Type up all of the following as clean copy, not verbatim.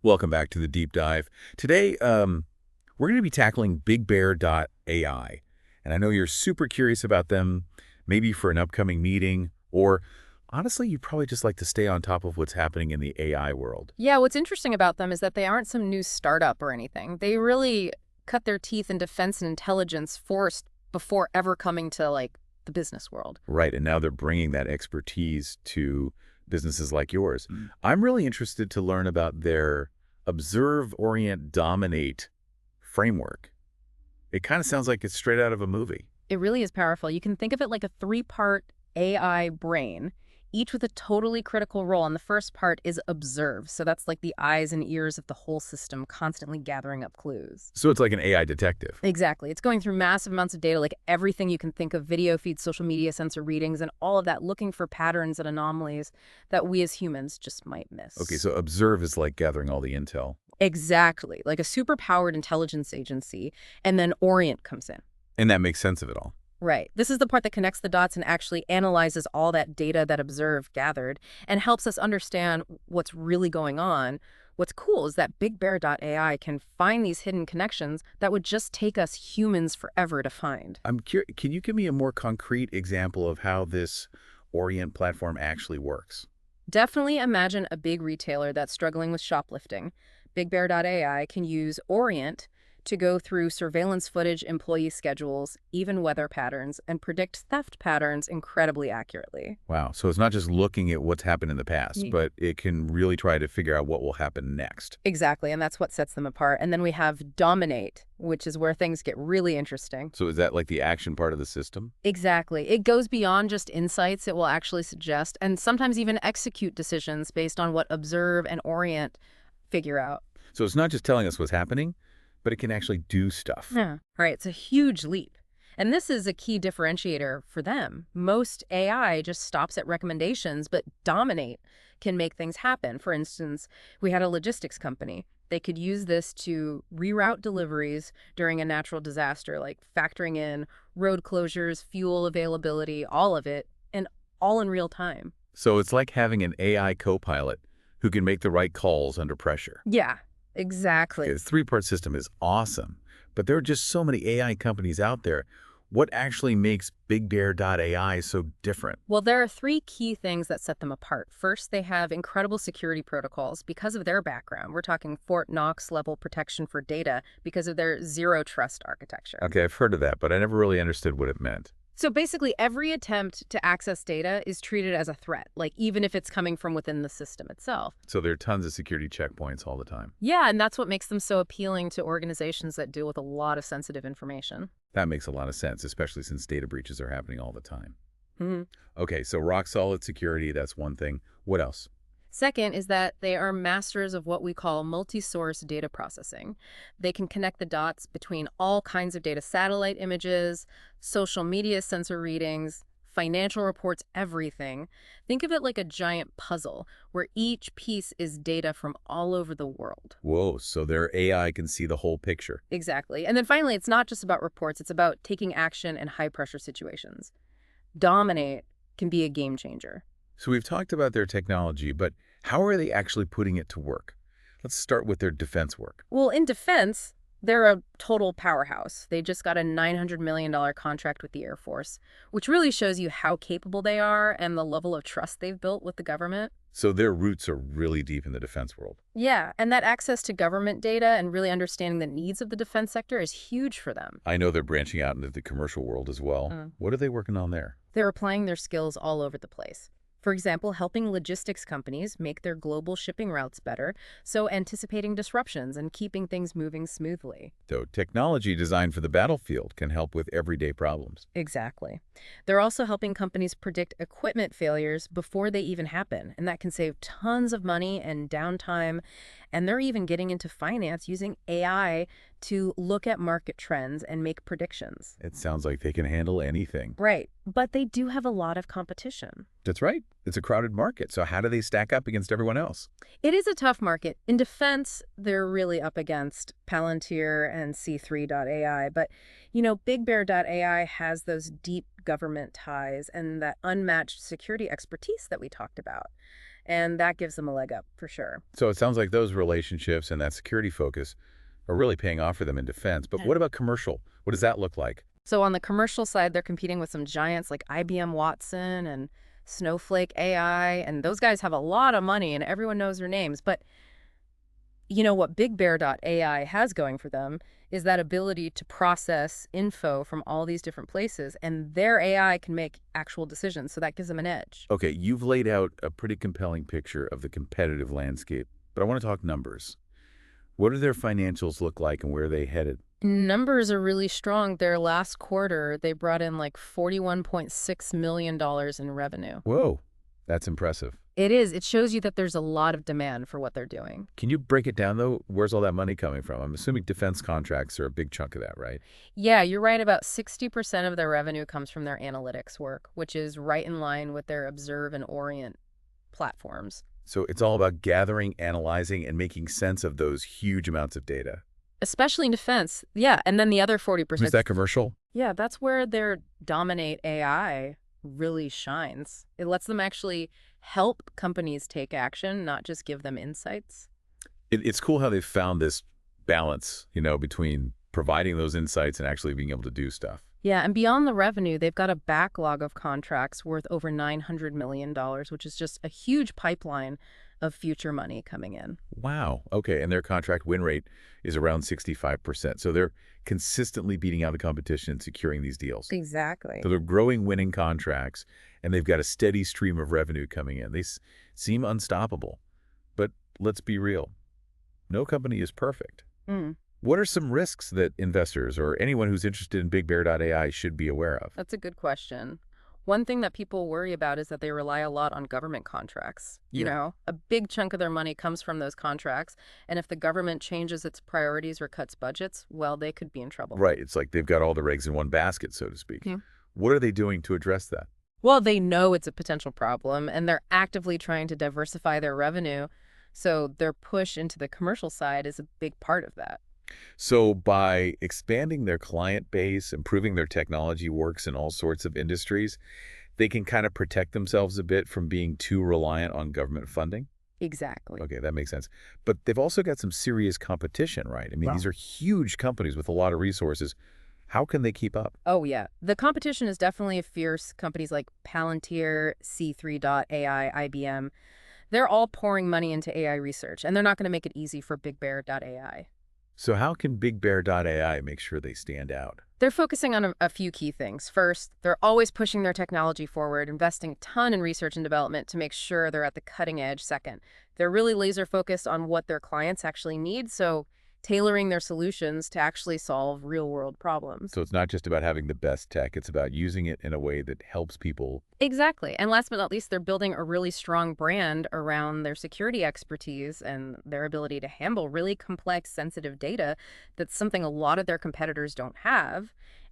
Welcome back to the deep dive. Today, we're going to be tackling BigBear.ai. And I know you're super curious about them, maybe for an upcoming meeting, or honestly, you'd probably just like to stay on top of what's happening in the AI world. Yeah, what's interesting about them is that they aren't some new startup or anything. They really cut their teeth in defense and intelligence first before ever coming to, the business world. Right, and now they're bringing that expertise to businesses like yours. I'm really interested to learn about their observe, orient, dominate framework. It kind of sounds like it's straight out of a movie. It really is powerful. You can think of it like a three-part AI brain, each with a totally critical role. And the first part is observe. So that's like the eyes and ears of the whole system constantly gathering up clues. So it's like an AI detective. Exactly. It's going through massive amounts of data, like everything you can think of, video feeds, social media, sensor readings, and all of that, looking for patterns and anomalies that we as humans just might miss. Okay, so observe is like gathering all the intel. Exactly. Like a superpowered intelligence agency, and then orient comes in. And that makes sense of it all. Right. This is the part that connects the dots and actually analyzes all that data that Observe gathered and helps us understand what's really going on. What's cool is that BigBear.ai can find these hidden connections that would just take us humans forever to find. I'm curious, can you give me a more concrete example of how this Orient platform actually works? Definitely imagine a big retailer that's struggling with shoplifting. BigBear.ai can use Orient to go through surveillance footage, employee schedules, even weather patterns, and predict theft patterns incredibly accurately. Wow, so it's not just looking at what's happened in the past, but it can really try to figure out what will happen next. Exactly, and that's what sets them apart. And then we have Dominate, which is where things get really interesting. So is that like the action part of the system? Exactly. It goes beyond just insights. It will actually suggest and sometimes even execute decisions based on what Observe and Orient figure out. So it's not just telling us what's happening, but it can actually do stuff. Yeah. Right. It's a huge leap. And this is a key differentiator for them. Most AI just stops at recommendations, but Dominate can make things happen. For instance, we had a logistics company. They could use this to reroute deliveries during a natural disaster, like factoring in road closures, fuel availability, all of it, and all in real time. So it's like having an AI co-pilot who can make the right calls under pressure. Yeah, exactly. Okay, this three-part system is awesome, but there are just so many AI companies out there. What actually makes BigBear.ai so different? Well, there are three key things that set them apart. First, they have incredible security protocols because of their background. We're talking Fort Knox level protection for data because of their zero trust architecture. Okay, I've heard of that, but I never really understood what it meant. So basically, every attempt to access data is treated as a threat, like even if it's coming from within the system itself. So there are tons of security checkpoints all the time. Yeah, and that's what makes them so appealing to organizations that deal with a lot of sensitive information. That makes a lot of sense, especially since data breaches are happening all the time. Mhm. Okay, so rock solid security, that's one thing. What else? Second is that they are masters of what we call multi-source data processing. They can connect the dots between all kinds of data, satellite images, social media sensor readings, financial reports, everything. Think of it like a giant puzzle where each piece is data from all over the world. Whoa, so their AI can see the whole picture. Exactly. And then finally, it's not just about reports, it's about taking action in high-pressure situations. Dominate can be a game changer. So we've talked about their technology, but how are they actually putting it to work? Let's start with their defense work. Well, in defense, they're a total powerhouse. They just got a $900 million contract with the Air Force, which really shows you how capable they are and the level of trust they've built with the government. So their roots are really deep in the defense world. Yeah, and that access to government data and really understanding the needs of the defense sector is huge for them. I know they're branching out into the commercial world as well. What are they working on there? They're applying their skills all over the place. For example, helping logistics companies make their global shipping routes better, so anticipating disruptions and keeping things moving smoothly. So technology designed for the battlefield can help with everyday problems. Exactly. They're also helping companies predict equipment failures before they even happen, and that can save tons of money and downtime. And they're even getting into finance using AI to look at market trends and make predictions. It sounds like they can handle anything. Right. But they do have a lot of competition. That's right. It's a crowded market. So how do they stack up against everyone else? It is a tough market. In defense, they're really up against Palantir and C3.ai. But, BigBear.ai has those deep government ties and that unmatched security expertise that we talked about. and that gives them a leg up for sure. So it sounds like those relationships and that security focus are really paying off for them in defense. But what about commercial? What does that look like? So on the commercial side, they're competing with some giants like IBM Watson and Snowflake AI, and those guys have a lot of money and everyone knows their names. But you know what BigBear.ai has going for them is that ability to process info from all these different places, and their AI can make actual decisions, so that gives them an edge. Okay, you've laid out a pretty compelling picture of the competitive landscape, but I want to talk numbers. What do their financials look like and where are they headed? Numbers are really strong. Their last quarter, they brought in like $41.6 million in revenue. Whoa, that's impressive. It is. It shows you that there's a lot of demand for what they're doing. Can you break it down, though? Where's all that money coming from? I'm assuming defense contracts are a big chunk of that, right? Yeah, you're right. About 60% of their revenue comes from their analytics work, which is right in line with their Observe and Orient platforms. So it's all about gathering, analyzing, and making sense of those huge amounts of data. Especially in defense. Yeah, and then the other 40%. Is that commercial? Yeah, that's where their Dominate AI really shines. It lets them actually help companies take action, not just give them insights. It's cool how they've found this balance, between providing those insights and actually being able to do stuff. Yeah, and beyond the revenue, they've got a backlog of contracts worth over $900 million, which is just a huge pipeline of future money coming in. Wow. Okay, and their contract win rate is around 65%. So they're consistently beating out the competition and securing these deals. Exactly. So they're growing winning contracts, and they've got a steady stream of revenue coming in. They seem unstoppable. But let's be real. No company is perfect. Mm. What are some risks that investors or anyone who's interested in BigBear.ai should be aware of? That's a good question. One thing that people worry about is that they rely a lot on government contracts. You Yeah. know, a big chunk of their money comes from those contracts, and if the government changes its priorities or cuts budgets, well, they could be in trouble. Right. It's like they've got all their eggs in one basket, so to speak. Yeah. What are they doing to address that? Well, they know it's a potential problem, and they're actively trying to diversify their revenue, so their push into the commercial side is a big part of that. So by expanding their client base, improving their technology works in all sorts of industries, they can kind of protect themselves a bit from being too reliant on government funding. Exactly. Okay, that makes sense. But they've also got some serious competition, right? I mean, Wow. these are huge companies with a lot of resources. How can they keep up? Oh, yeah. The competition is definitely fierce. Companies like Palantir, C3.ai, IBM, they're all pouring money into AI research, and they're not going to make it easy for BigBear.ai. So how can BigBear.ai make sure they stand out? They're focusing on a few key things. First, they're always pushing their technology forward, investing a ton in research and development to make sure they're at the cutting edge. Second, they're really laser focused on what their clients actually need, so tailoring their solutions to actually solve real-world problems. So it's not just about having the best tech, it's about using it in a way that helps people. Exactly. And last but not least, they're building a really strong brand around their security expertise and their ability to handle really complex, sensitive data. That's something a lot of their competitors don't have.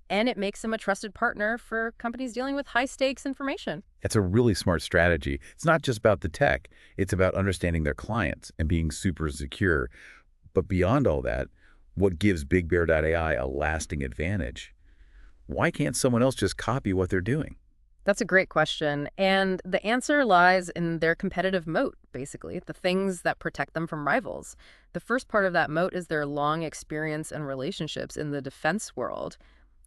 And it makes them a trusted partner for companies dealing with high-stakes information. It's a really smart strategy. It's not just about the tech. It's about understanding their clients and being super secure. But beyond all that, what gives BigBear.ai a lasting advantage? Why can't someone else just copy what they're doing? That's a great question. And the answer lies in their competitive moat, basically, the things that protect them from rivals. The first part of that moat is their long experience and relationships in the defense world.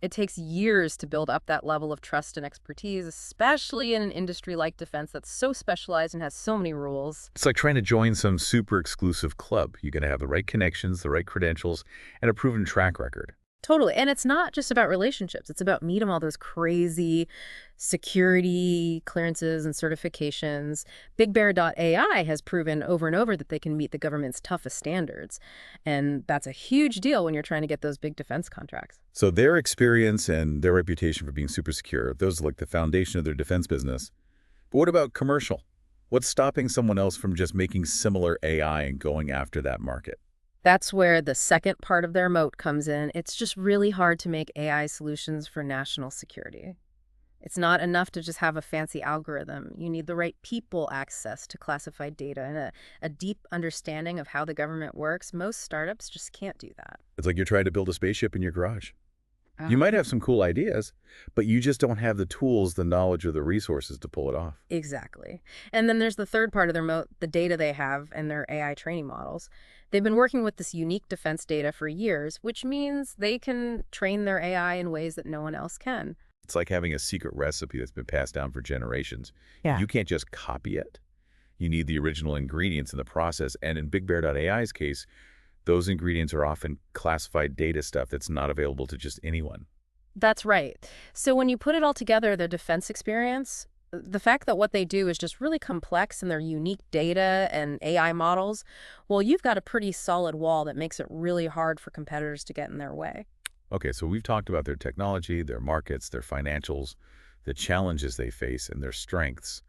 It takes years to build up that level of trust and expertise, especially in an industry like defense that's so specialized and has so many rules. It's like trying to join some super exclusive club. You got to have the right connections, the right credentials, and a proven track record. Totally. And it's not just about relationships. It's about meeting all those crazy security clearances and certifications. BigBear.ai has proven over and over that they can meet the government's toughest standards. And that's a huge deal when you're trying to get those big defense contracts. So their experience and their reputation for being super secure, those are like the foundation of their defense business. But what about commercial? What's stopping someone else from just making similar AI and going after that market? That's where the second part of their moat comes in. It's just really hard to make AI solutions for national security. It's not enough to just have a fancy algorithm. You need the right people access to classified data and a deep understanding of how the government works. Most startups just can't do that. It's like you're trying to build a spaceship in your garage. You Ah, might have some cool ideas, but you just don't have the tools, the knowledge, or the resources to pull it off. exactly. And then there's the third part of their moat, the data they have and their AI training models. They've been working with this unique defense data for years, which means they can train their AI in ways that no one else can. It's like having a secret recipe that's been passed down for generations. Yeah. You can't just copy it. You need the original ingredients in the process, and in BigBear.ai's case, those ingredients are often classified data stuff that's not available to just anyone. That's right. So when you put it all together, their defense experience, the fact that what they do is just really complex and their unique data and AI models, well, you've got a pretty solid wall that makes it really hard for competitors to get in their way. Okay, so we've talked about their technology, their markets, their financials, the challenges they face, and their strengths.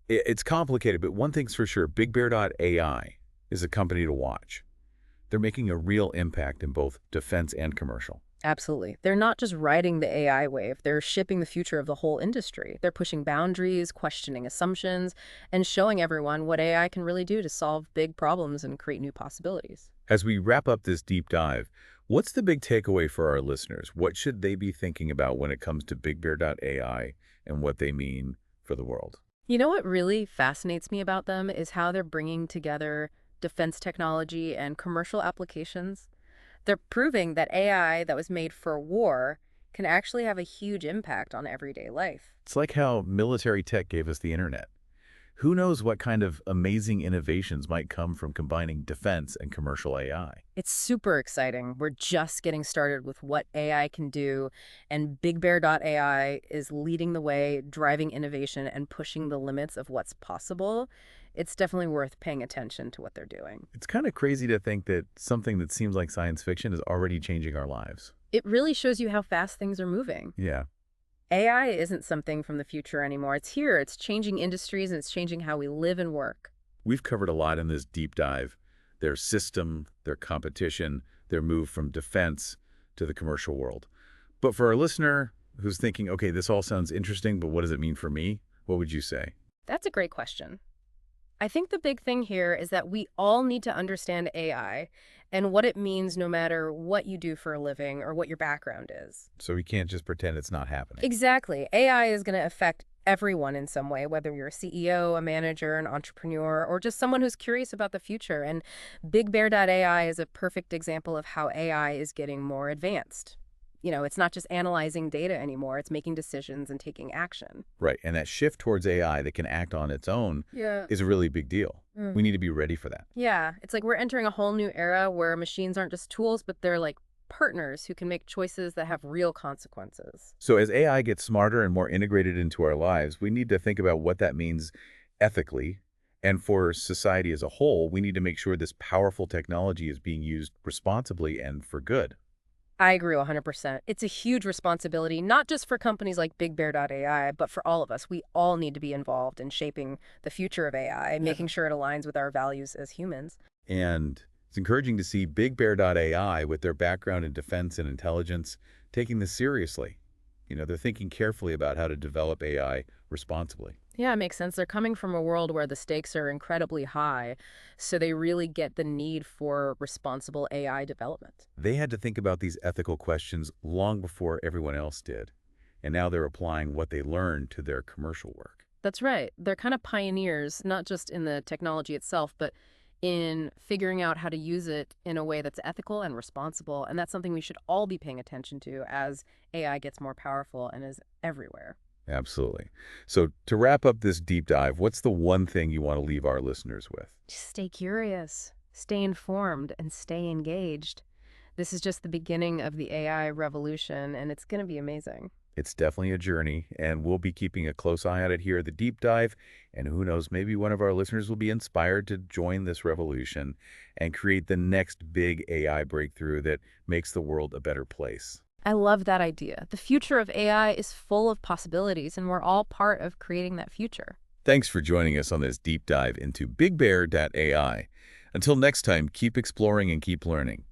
It's complicated, but one thing's for sure, BigBear.ai is a company to watch. They're making a real impact in both defense and commercial. Absolutely. They're not just riding the AI wave, they're shipping the future of the whole industry. They're pushing boundaries, questioning assumptions, and showing everyone what AI can really do to solve big problems and create new possibilities. As we wrap up this deep dive, what's the big takeaway for our listeners? What should they be thinking about when it comes to BigBear.ai and what they mean for the world? You know what really fascinates me about them is how they're bringing together defense technology and commercial applications. They're proving that AI that was made for war can actually have a huge impact on everyday life. It's like how military tech gave us the internet. Who knows what kind of amazing innovations might come from combining defense and commercial AI? It's super exciting. We're just getting started with what AI can do, and BigBear.ai is leading the way, driving innovation and pushing the limits of what's possible. It's definitely worth paying attention to what they're doing. It's kind of crazy to think that something that seems like science fiction is already changing our lives. It really shows you how fast things are moving. Yeah. AI isn't something from the future anymore. It's here. It's changing industries and it's changing how we live and work. We've covered a lot in this deep dive. Their system, their competition, their move from defense to the commercial world. But for our listener who's thinking, okay, this all sounds interesting, but what does it mean for me? What would you say? That's a great question. I think the big thing here is that we all need to understand AI and what it means no matter what you do for a living or what your background is. So we can't just pretend it's not happening. Exactly. AI is going to affect everyone in some way, whether you're a CEO, a manager, an entrepreneur, or just someone who's curious about the future. And BigBear.ai is a perfect example of how AI is getting more advanced. It's not just analyzing data anymore, it's making decisions and taking action. Right. And that shift towards AI that can act on its own Yeah. is a really big deal. Mm. We need to be ready for that. Yeah, it's like we're entering a whole new era where machines aren't just tools, but they're like partners who can make choices that have real consequences. So as AI gets smarter and more integrated into our lives, we need to think about what that means ethically. And for society as a whole, we need to make sure this powerful technology is being used responsibly and for good. I agree 100%. It's a huge responsibility, not just for companies like BigBear.ai, but for all of us. We all need to be involved in shaping the future of AI, making sure it aligns with our values as humans. And it's encouraging to see BigBear.ai, with their background in defense and intelligence, taking this seriously. They're thinking carefully about how to develop AI responsibly. Yeah, it makes sense. They're coming from a world where the stakes are incredibly high, so they really get the need for responsible AI development. They had to think about these ethical questions long before everyone else did. And now they're applying what they learned to their commercial work. That's right. They're kind of pioneers, not just in the technology itself, but in figuring out how to use it in a way that's ethical and responsible. And that's something we should all be paying attention to as AI gets more powerful and is everywhere. Absolutely. So to wrap up this deep dive, what's the one thing you want to leave our listeners with? Just stay curious, stay informed, and stay engaged. This is just the beginning of the AI revolution, and it's going to be amazing. It's definitely a journey, and we'll be keeping a close eye on it here at the Deep Dive. And who knows, maybe one of our listeners will be inspired to join this revolution and create the next big AI breakthrough that makes the world a better place. I love that idea. The future of AI is full of possibilities, and we're all part of creating that future. Thanks for joining us on this deep dive into BigBear.ai. Until next time, keep exploring and keep learning.